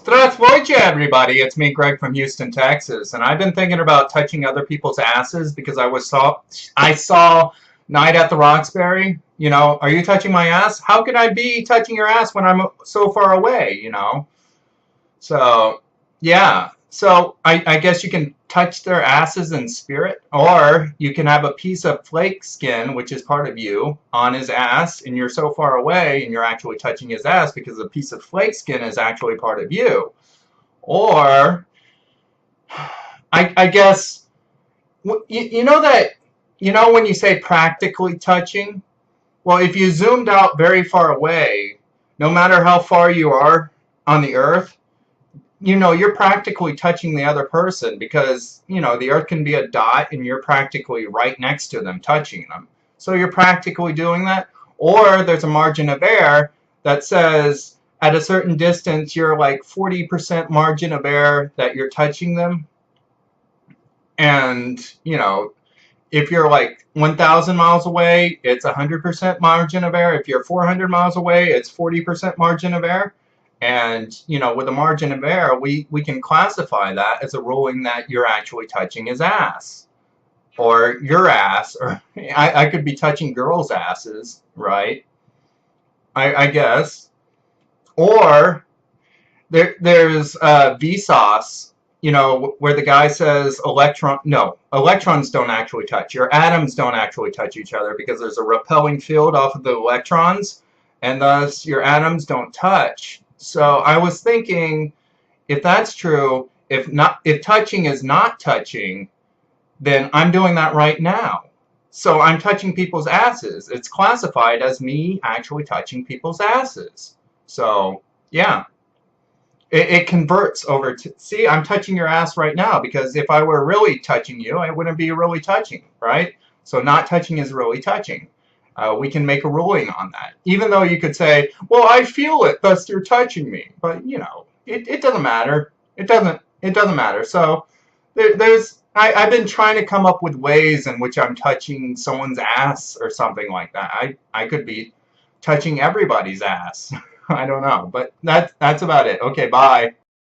Здравствуйте, everybody. It's me, Greg from Houston, Texas, and I've been thinking about touching other people's asses because I saw Night at the Roxbury. Are you touching my ass? How could I be touching your ass when I'm so far away? So, yeah. So I guess you can touch their asses in spirit, or you can have a piece of flake skin, which is part of you, on his ass, and you're so far away, and you're actually touching his ass because a piece of flake skin is actually part of you. Or I guess you know that when you say practically touching. Well, if you zoomed out very far away, no matter how far you are on the earth, you're practically touching the other person because, the earth can be a dot and you're practically right next to them, touching them. So you're practically doing that. Or there's a margin of error that says at a certain distance, you're like 40% margin of error that you're touching them. And, if you're like 1,000 miles away, it's 100% margin of error. If you're 400 miles away, it's 40% margin of error. And, with a margin of error, we can classify that as a ruling that you're actually touching his ass. Or your ass. Or I could be touching girls' asses, right? I guess. Or there's Vsauce, where the guy says electrons don't actually touch. Your atoms don't actually touch each other because there's a repelling field off of the electrons, and thus your atoms don't touch. So I was thinking, if that's true, if touching is not touching, then I'm doing that right now. So I'm touching people's asses. It's classified as me actually touching people's asses. So, yeah. It converts over to, see, I'm touching your ass right now because if I were really touching you, I wouldn't be really touching, right? So not touching is really touching. We can make a ruling on that. Even though you could say, well, I feel it, thus you're touching me. But, it doesn't matter. It doesn't matter. So I've been trying to come up with ways in which I'm touching someone's ass or something like that. I could be touching everybody's ass. I don't know, but that's about it. Okay, bye.